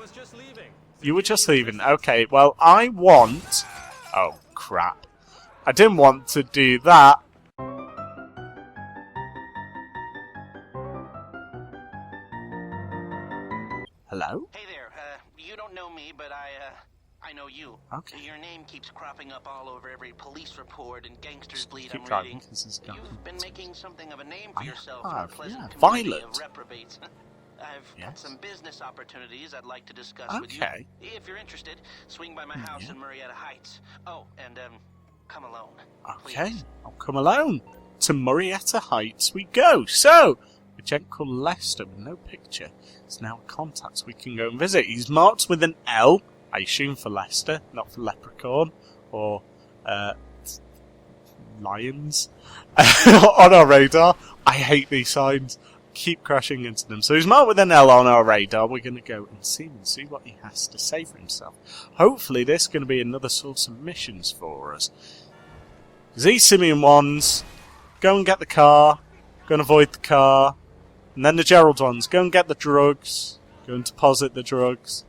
was just leaving. You were just leaving. Okay, well, I want... Oh, crap. I didn't want to do that. Hello? Hey there, you don't know me, but I know you. Okay. Your name keeps cropping up all over every police report and gangster's bleed Keep I'm driving, reading. 'cause it's got- You've been making something of a name for yourself in have, a pleasant yeah. community Violent. of reprobates. I've got Yes. some business opportunities I'd like to discuss with you. Okay. If you're interested, swing by my house Yeah. in Marietta Heights. Oh, and come alone. Okay, Please. I'll come alone. To Marietta Heights we go. So, a gent called Lester with no picture is now a contact we can go and visit. He's marked with an L, I assume for Lester, not for Leprechaun, or lions, on our radar. I hate these signs. Keep crashing into them. So he's marked with an L on our radar. We're going to go and see what he has to say for himself. Hopefully this is going to be another source of missions for us. Because these simian ones, go and get the car, go and avoid the car. And then the Gerald ones, go and get the drugs, go and deposit the drugs.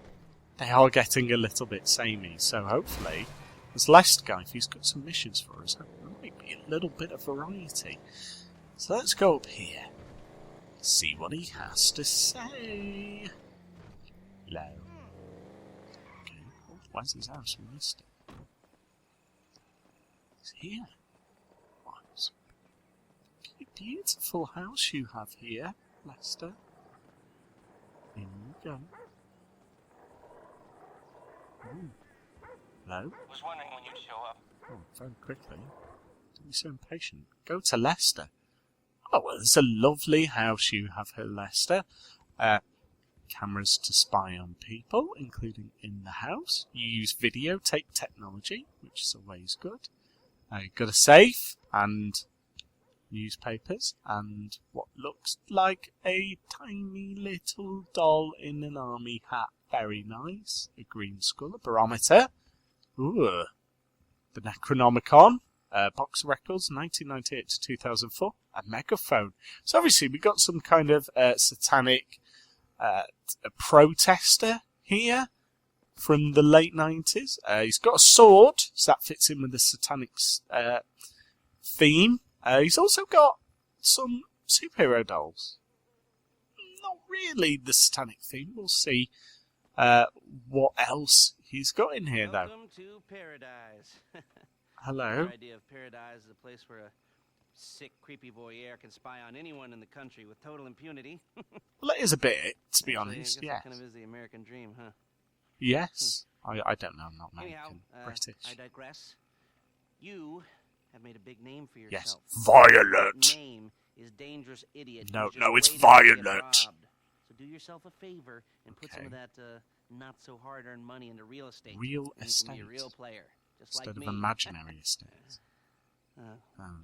They are getting a little bit samey, so hopefully this Lester guy, if he's got some missions for us, there might be a little bit of variety. So let's go up here. See what he has to say. Hello. Okay. Where's his house? We missed it. He's here. What? A beautiful house you have here, Lester. Here you go. Ooh. Hello? Was wondering when you'd show up. Oh, very quickly. Don't be so impatient. Go to Lester. Oh, well, it's a lovely house you have here, Lester. Cameras to spy on people, including in the house. You use videotape technology, which is always good. You've got a safe and newspapers and what looks like a tiny little doll in an army hat. Very nice. A green skull, a barometer. Ooh. The Necronomicon. Box of records, 1998 to 2004. A megaphone. So obviously we got some kind of satanic protester here from the late 90s. He's got a sword, so that fits in with the satanic theme. He's also got some superhero dolls. Not really the satanic theme. We'll see what else he's got in here, though. Welcome to paradise. Hello. Your idea of paradise is a place where a sick, creepy voyeur can spy on anyone in the country with total impunity. Well, it is a bit, to be Actually, honest, I guess yes. that kind of is the American dream, huh? Yes. I don't know, I'm not American. Anyhow, British. I digress. You have made a big name for Yes. yourself. Violent. That name is Dangerous Idiot. No, who's just no, it's waiting to get violent. robbed. So do yourself a favor and put some Okay. of that not so hard-earned money into real estate. Real and you can be a estate. real player, just Instead like of me. imaginary estates.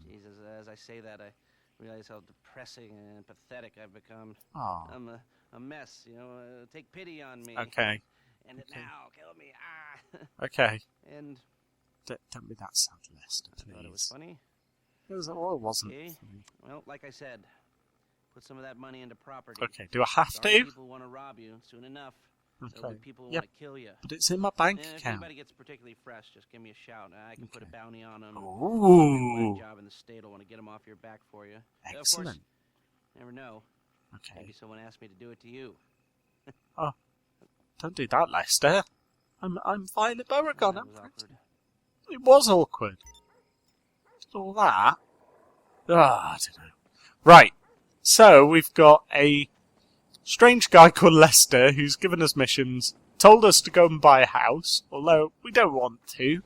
Jesus, as I say that, I realize how depressing and pathetic I've become. Oh. I'm a mess, you know. Take pity on me. Okay. End it Okay. now. Kill me. Okay. And Don't be that sad, Lester, I thought it was please. funny. Well, it wasn't. Okay. funny. Well, like I said, put some of that money into property. Okay, do I have Sorry to? people want to rob you soon enough. There'll Okay. be people who Yep. want to kill you. But it's in my bank And if account. anybody gets particularly fresh, just give me a shout. I can put a Okay. bounty on them. Ooh. Job in the state. I want to get them off your back for you. Of course, Excellent. never know. Maybe Okay. someone asked me to do it to you. Don't do that, Lester. I'm Violet Beauregard. That I'm was pretty. awkward. It was awkward. All that. I don't know. Right. So we've got a strange guy called Lester who's given us missions, told us to go and buy a house, although we don't want to,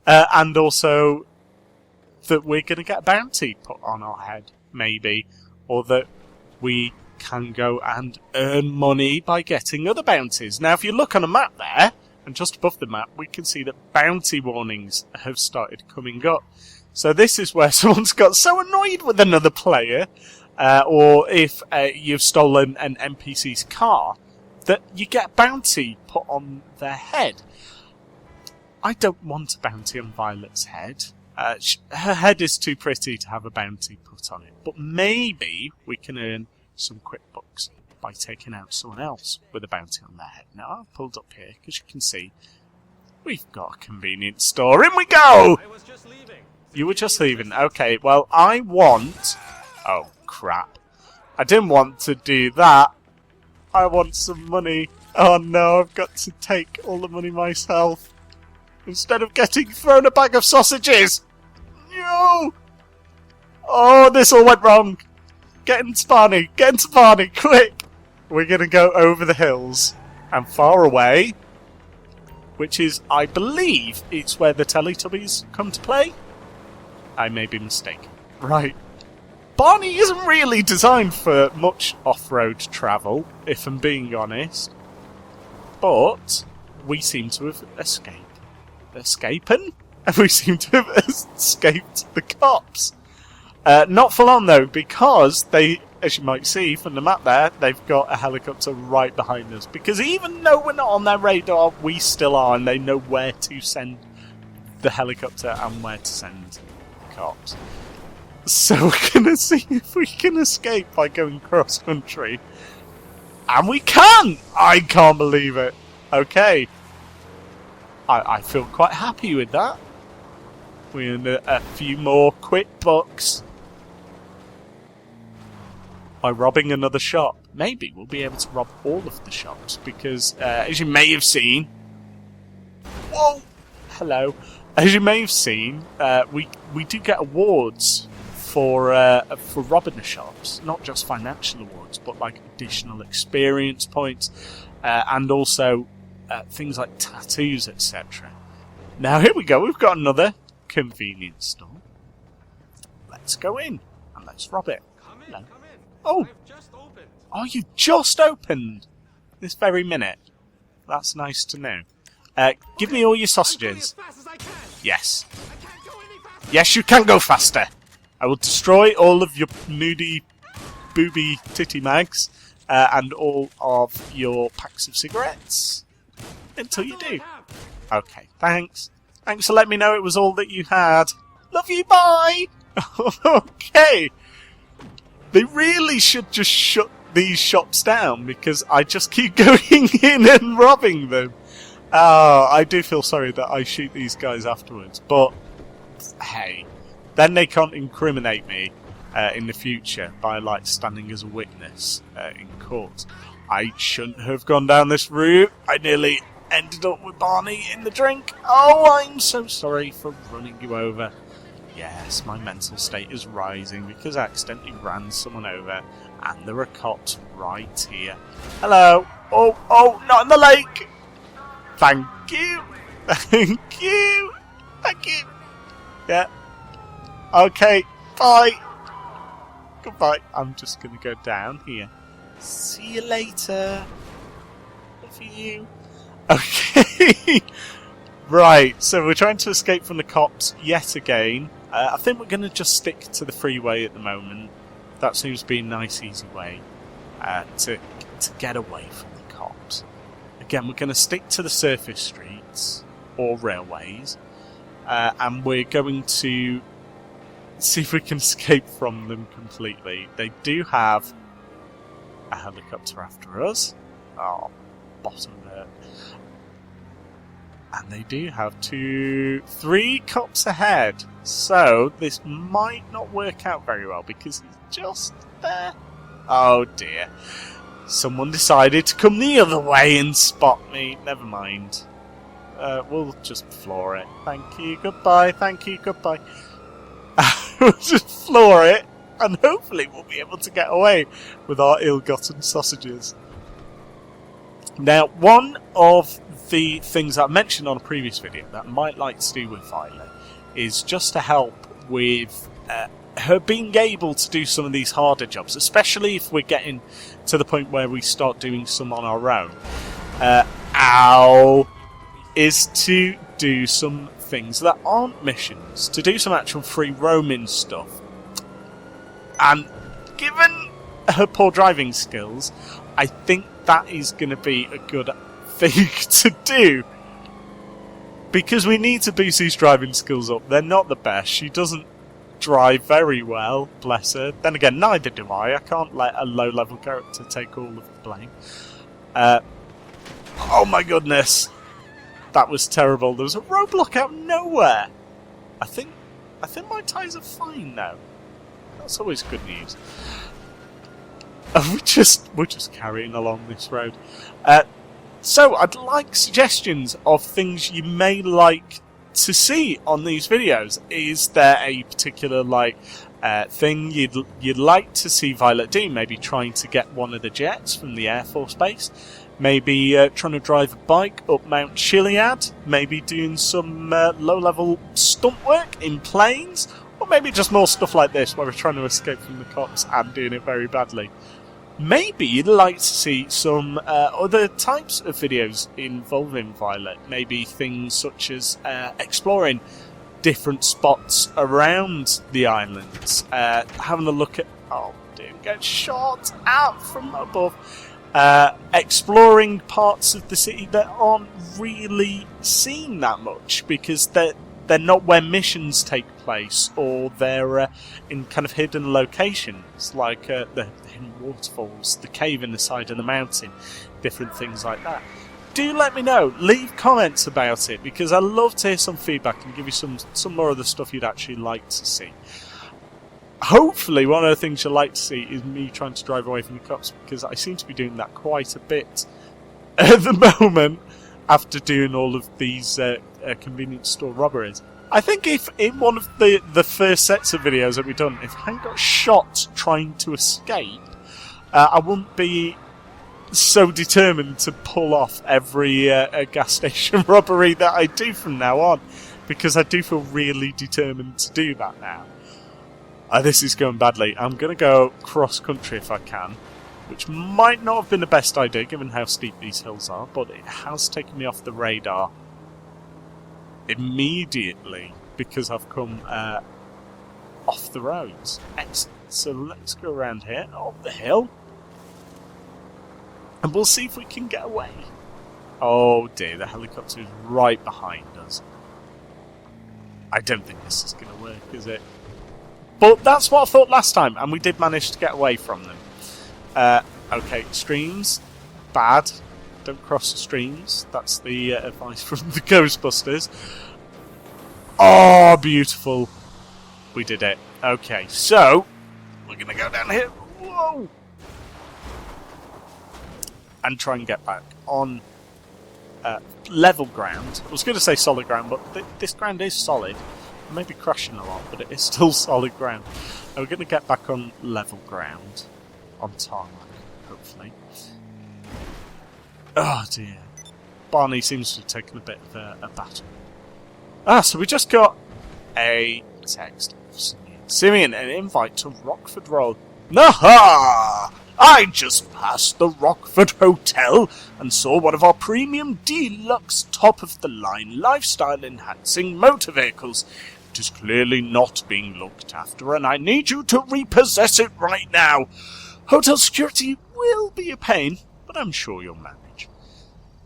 and also that we're going to get a bounty put on our head, maybe, or that we can go and earn money by getting other bounties. Now, if you look on a map there, and just above the map, we can see that bounty warnings have started coming up. So this is where someone's got so annoyed with another player, or if you've stolen an NPC's car, that you get a bounty put on their head. I don't want a bounty on Violet's head. Her head is too pretty to have a bounty put on it. But maybe we can earn some quick bucks by taking out someone else with a bounty on their head. Now, I've pulled up here, because you can see, we've got a convenience store. In we go! I was just leaving. You were just leaving. Okay, well, I want... Oh, crap. I didn't want to do that. I want some money. Oh, no, I've got to take all the money myself. Instead of getting thrown a bag of sausages. No! Oh, this all went wrong. Get into Barney. Get into Barney, quick. We're going to go over the hills and far away. Which is, I believe, it's where the Teletubbies come to play. I may be mistaken. Right. Barney isn't really designed for much off-road travel, if I'm being honest. But we seem to have escaped. Escaping? We seem to have escaped the cops. Not full on though, because they, as you might see from the map there, they've got a helicopter right behind us. Because even though we're not on their radar, we still are, and they know where to send the helicopter and where to send the cops. So we're gonna see if we can escape by going cross country. And we can! I can't believe it. Okay. I feel quite happy with that. We earned a few more quick bucks by robbing another shop. Maybe we'll be able to rob all of the shops because, as you may have seen... Whoa! Hello. As you may have seen, we do get awards for robbing the shops. Not just financial awards, but like additional experience points, and also things like tattoos, etc. Now here we go. We've got another convenience store. Let's go in and let's rob it. Come in, Hello. come in. Oh. I've just opened. Oh, you just opened this very minute. That's nice to know. Give me all your sausages. I'm going as fast as I can. Yes. I can't go any faster. Yes, you can go faster. I will destroy all of your nudie, booby titty mags and all of your packs of cigarettes until you That's all do. I have. Okay, thanks. Thanks for letting me know it was all that you had. Love you, bye! Okay. They really should just shut these shops down because I just keep going in and robbing them. I do feel sorry that I shoot these guys afterwards, but hey, then they can't incriminate me in the future by like standing as a witness in court. I shouldn't have gone down this route. I nearly ended up with Barney in the drink. Oh, I'm so sorry for running you over. Yes, my mental state is rising because I accidentally ran someone over and there are cops right here. Hello. Oh, not in the lake. Thank you. Thank you. Thank you. Yeah. Okay. Bye. Goodbye. I'm just going to go down here. See you later. Love you. Okay. Right. So we're trying to escape from the cops yet again. I think we're going to just stick to the freeway at the moment. That seems to be a nice, easy way to get away from the cops. Again, we're going to stick to the surface streets or railways, and we're going to see if we can escape from them completely. They do have a helicopter after us. Oh, bottom there. And they do have 3 cops ahead. So this might not work out very well because he's just there. Oh dear. Someone decided to come the other way and spot me. Never mind. We'll just floor it. Thank you, goodbye. Thank you, goodbye. We'll just floor it and hopefully we'll be able to get away with our ill-gotten sausages. Now, one of the things that I mentioned on a previous video that I might like to do with Violet is just to help with her being able to do some of these harder jobs, especially if we're getting to the point where we start doing some on our own. Is to do some things that aren't missions, to do some actual free roaming stuff. And given her poor driving skills, I think that is going to be a good thing to do. Because we need to boost these driving skills up. They're not the best. She doesn't drive very well, bless her. Then again, neither do I. I can't let a low-level character take all of the blame. Oh my goodness. That was terrible. There was a roadblock out of nowhere. I think my tyres are fine now. That's always good news. We're just carrying along this road. So I'd like suggestions of things you may like to see on these videos. Is there a particular thing you'd like to see Violet do? Maybe trying to get one of the jets from the Air Force Base. Maybe trying to drive a bike up Mount Chiliad. Maybe doing some low-level stunt work in planes. Or maybe just more stuff like this, where we're trying to escape from the cops and doing it very badly. Maybe you'd like to see some other types of videos involving Violet. Maybe things such as exploring different spots around the islands. Having a look at... Oh, dude, get shot out from above. Exploring parts of the city that aren't really seen that much because they're not where missions take place, or they're in kind of hidden locations, like the hidden waterfalls, the cave in the side of the mountain, different things like that. Do let me know. Leave comments about it, because I love to hear some feedback and give you some more of the stuff you'd actually like to see. Hopefully one of the things you'll like to see is me trying to drive away from the cops, because I seem to be doing that quite a bit at the moment after doing all of these convenience store robberies. I think if in one of the first sets of videos that we've done, if I hadn't got shot trying to escape, I wouldn't be so determined to pull off every gas station robbery that I do from now on, because I do feel really determined to do that now. This is going badly. I'm going to go cross-country if I can, which might not have been the best idea given how steep these hills are, but it has taken me off the radar immediately because I've come off the roads. Excellent. So let's go around here, up the hill, and we'll see if we can get away. Oh dear, the helicopter is right behind us. I don't think this is going to work, is it? But that's what I thought last time, and we did manage to get away from them. Okay, streams, bad. Don't cross the streams. That's the advice from the Ghostbusters. Oh, beautiful. We did it. Okay, so we're going to go down here. Whoa! And try and get back on level ground. I was going to say solid ground, but this ground is solid. I may be crashing a lot, but it is still solid ground. And we're going to get back on level ground. On tarmac, hopefully. Oh dear. Barney seems to have taken a bit of a battle. So we just got a text from Simeon, an invite to Rockford Road. Naha! I just passed the Rockford Hotel and saw one of our premium deluxe top-of-the-line lifestyle-enhancing motor vehicles. It is clearly not being looked after, and I need you to repossess it right now. Hotel security will be a pain, but I'm sure you'll manage.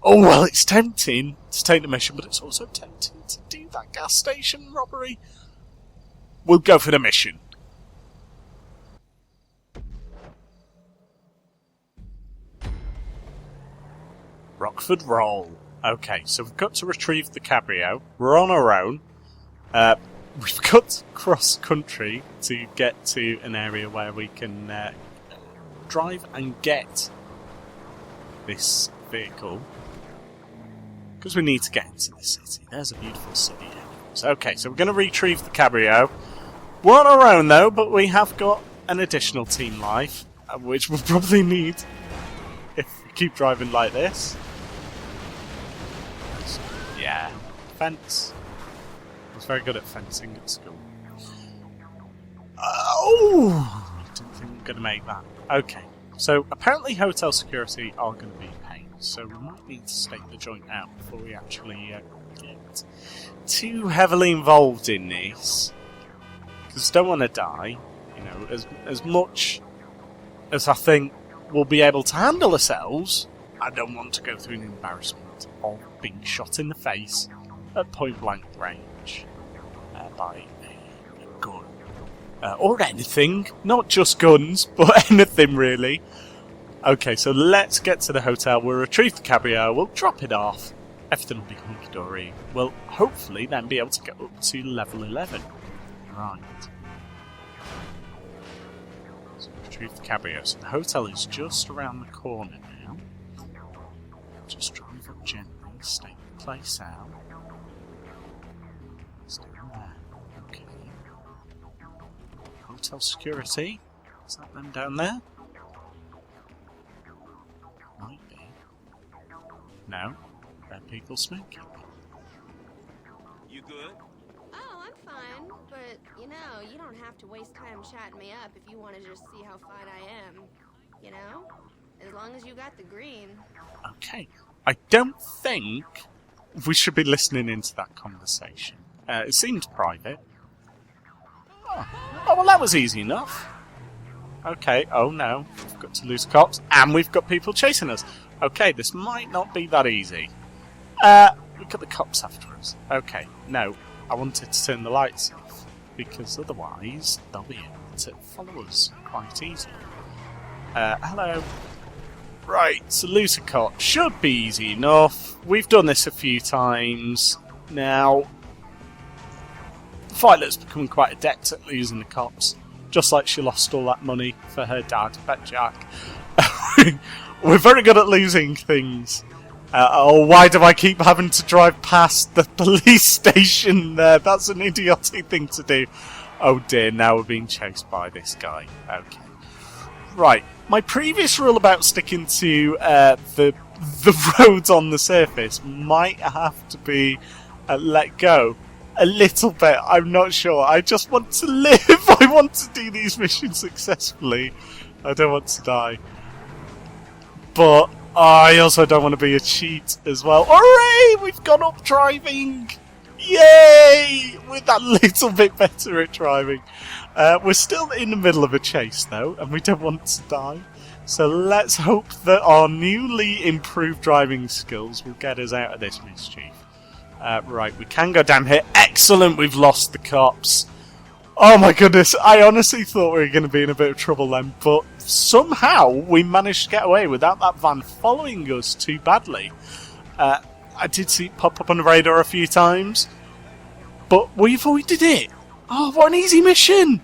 Oh, well, it's tempting to take the mission, but it's also tempting to do that gas station robbery. We'll go for the mission. Rockford Roll. Okay, so we've got to retrieve the cabrio. We're on our own. We've got to cross country to get to an area where we can drive and get this vehicle, because we need to get into the city. There's a beautiful city. Okay, so we're going to retrieve the cabrio. We're on our own though, but we have got an additional team life, which we'll probably need if we keep driving like this. Yeah, fence. I was very good at fencing at school. Oh, I didn't think we were going to make that. Okay, so apparently hotel security are going to be a pain, so we might need to stake the joint out before we actually get too heavily involved in this, because I don't want to die. You know, as much as I think we'll be able to handle ourselves, I don't want to go through an embarrassment of being shot in the face at point blank range by a gun. Or anything. Not just guns, but anything really. Okay, so let's get to the hotel. We'll retrieve the cabrio. We'll drop it off. Everything will be hunky-dory. We'll hopefully then be able to get up to level 11. Right. So retrieve the cabrio. So the hotel is just around the corner now. Just drive up gently. Stake the place out. It's down there. Okay. Hotel security. Is that them down there? Might be. No. They're people smoking. You good? Oh, I'm fine. But, you know, you don't have to waste time chatting me up if you want to just see how fine I am. You know? As long as you got the green. Okay. I don't think we should be listening into that conversation. It seemed private. Oh, well, that was easy enough. Okay, oh no. We've got to lose cops, and we've got people chasing us. Okay, this might not be that easy. We've got the cops after us. Okay, no. I wanted to turn the lights off, because otherwise they'll be able to follow us quite easily. Hello. Right, so lose a cop should be easy enough. We've done this a few times. Now, Violet's becoming quite adept at losing the cops. Just like she lost all that money for her dad, Bet Jack. We're very good at losing things. Oh, why do I keep having to drive past the police station there? That's an idiotic thing to do. Oh dear, now we're being chased by this guy. Okay. Right. My previous rule about sticking to the roads on the surface might have to be let go a little bit. I'm not sure. I just want to live. I want to do these missions successfully. I don't want to die. But I also don't want to be a cheat as well. Hooray! We've gone up driving! Yay! We're that little bit better at driving. We're still in the middle of a chase though, and we don't want to die. So let's hope that our newly improved driving skills will get us out of this mischief. Right, we can go down here. Excellent, we've lost the cops. Oh my goodness, I honestly thought we were going to be in a bit of trouble then, but somehow we managed to get away without that van following us too badly. I did see it pop up on the radar a few times, but we avoided it. Oh, what an easy mission!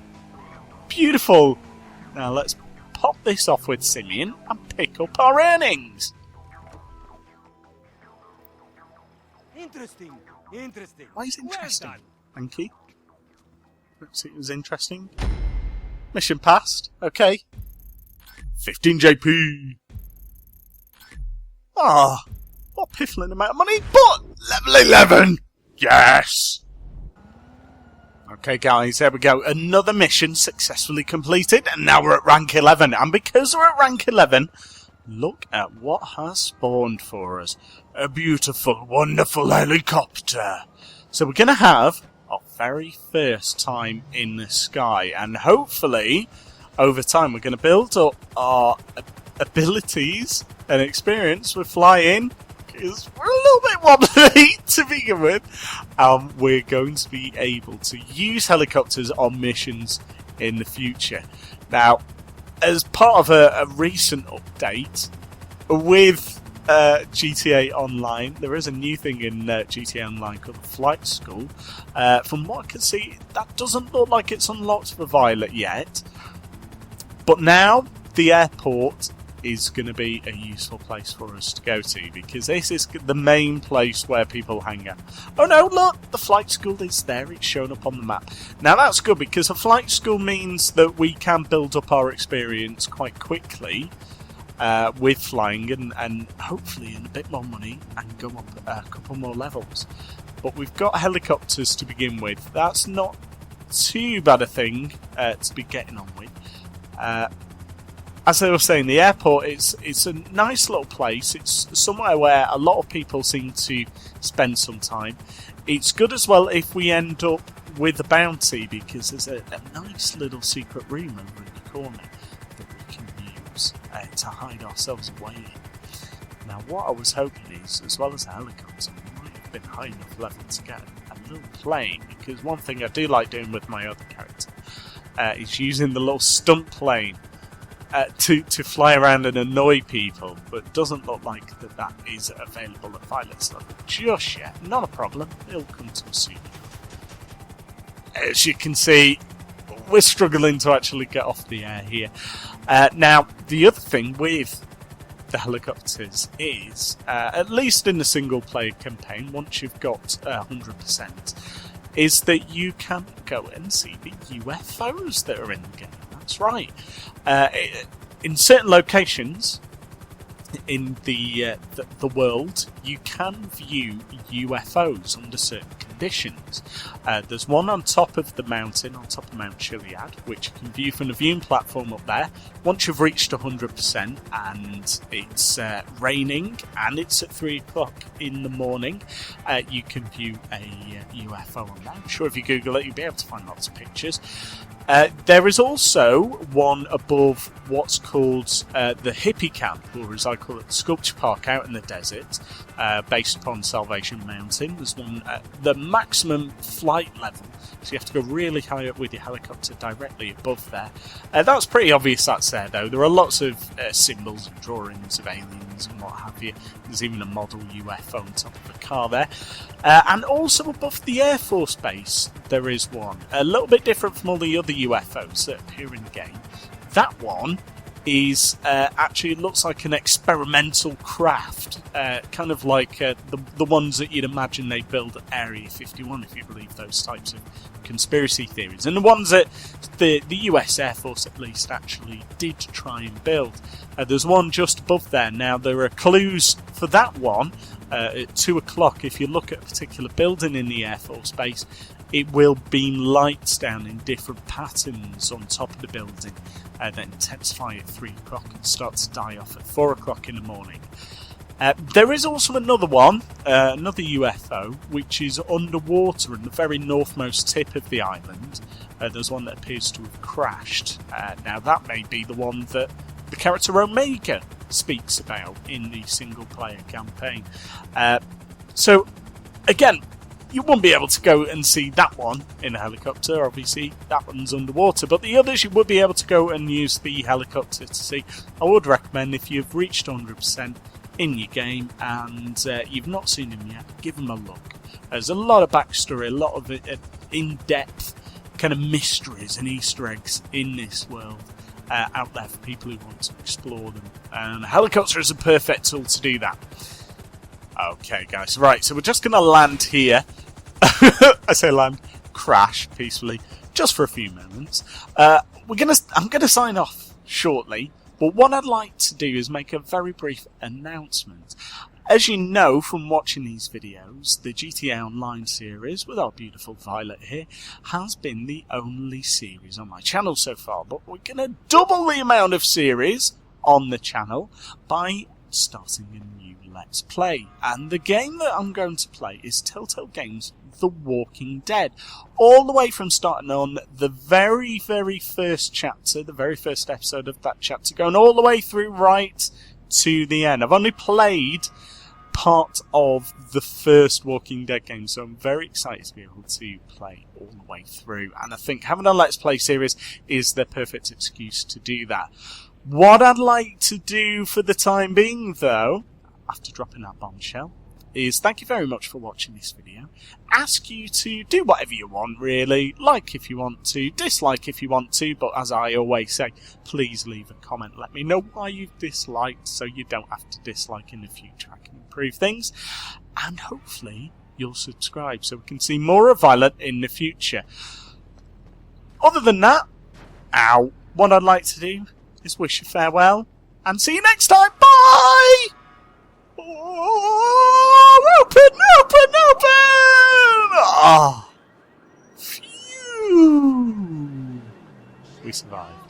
Beautiful. Now let's pop this off with Simeon and pick up our earnings. Interesting. Why is it interesting? Thank you. Let's see, it was interesting. Mission passed. Okay. 15 JP. Ah, what a piffling amount of money, but level 11! Yes! Okay guys, there we go. Another mission successfully completed, and now we're at rank 11. And because we're at rank 11, look at what has spawned for us. A beautiful, wonderful helicopter. So we're going to have our very first time in the sky, and hopefully, over time, we're going to build up our abilities and experience with flying, because we're a little bit wobbly to begin with. We're going to be able to use helicopters on missions in the future. Now, as part of a recent update with GTA Online, there is a new thing in GTA Online called Flight School. From what I can see, that doesn't look like it's unlocked for Violet yet. But now, the airport is going to be a useful place for us to go to, because this is the main place where people hang out. Oh no, look! The flight school is there, it's shown up on the map. Now that's good, because a flight school means that we can build up our experience quite quickly with flying, and hopefully earn a bit more money and go up a couple more levels. But we've got helicopters to begin with. That's not too bad a thing to be getting on with. As I was saying, the airport, it's a nice little place. It's somewhere where a lot of people seem to spend some time. It's good as well if we end up with a bounty, because there's a nice little secret room over in the corner that we can use to hide ourselves away in. Now what I was hoping is, as well as a helicopter, we might have been high enough level to get a little plane, because one thing I do like doing with my other character is using the little stunt plane to fly around and annoy people, but it doesn't look like that is available at Violet's level just yet. Not a problem, it'll come to us soon. As you can see, we're struggling to actually get off the air here. Now, the other thing with the helicopters is, at least in the single player campaign, once you've got 100%, is that you can go and see the UFOs that are in the game. That's right. In certain locations in the world, you can view UFOs under certain conditions. There's one on top of the mountain, on top of Mount Chiliad, which you can view from the viewing platform up there. Once you've reached 100% and it's raining and it's at 3 o'clock in the morning, you can view a UFO on there. I'm sure if you Google it, you'll be able to find lots of pictures. There is also one above what's called the Hippie Camp, or as I call it, the Sculpture Park out in the desert, based upon Salvation Mountain. There's one at the maximum flight level, so you have to go really high up with your helicopter directly above there. That's pretty obvious that's there, though. There are lots of symbols and drawings of aliens and what have you. There's even a model UFO on top of the car there. And also above the Air Force Base, there is one. A little bit different from all the other UFOs that appear in the game. That one is actually looks like an experimental craft, kind of like the ones that you'd imagine they build at Area 51, if you believe those types of conspiracy theories. And the ones that the US Air Force, at least, actually did try and build. There's one just above there. Now, there are clues for that one at 2 o'clock. If you look at a particular building in the Air Force Base, it will beam lights down in different patterns on top of the building, then intensify at 3 o'clock and start to die off at 4 o'clock in the morning. There is also another one, another UFO, which is underwater in the very northmost tip of the island. There's one that appears to have crashed. Now that may be the one that the character Omega speaks about in the single player campaign. So, again, you won't be able to go and see that one in a helicopter. Obviously, that one's underwater. But the others, you would be able to go and use the helicopter to see. I would recommend, if you've reached 100% in your game and you've not seen them yet, give them a look. There's a lot of backstory, a lot of in-depth kind of mysteries and Easter eggs in this world out there for people who want to explore them. And a helicopter is a perfect tool to do that. Okay, guys. Right, so we're just going to land here. I say land, crash peacefully, just for a few moments. I'm going to sign off shortly, but what I'd like to do is make a very brief announcement. As you know from watching these videos, the GTA Online series, with our beautiful Violet here, has been the only series on my channel so far, but we're going to double the amount of series on the channel by starting a new Let's Play. And the game that I'm going to play is Telltale Games' The Walking Dead. All the way from starting on the very, very first chapter, the very first episode of that chapter, going all the way through right to the end. I've only played part of the first Walking Dead game, so I'm very excited to be able to play all the way through. And I think having a Let's Play series is the perfect excuse to do that. What I'd like to do for the time being, though, after dropping that bombshell, is thank you very much for watching this video. Ask you to do whatever you want, really. Like if you want to, dislike if you want to, but as I always say, please leave a comment. Let me know why you've disliked, so you don't have to dislike in the future. I can improve things. And hopefully you'll subscribe so we can see more of Violet in the future. Other than that, what I'd like to do is wish you farewell and see you next time. Bye! Oh, open! Ah, phew! We survived.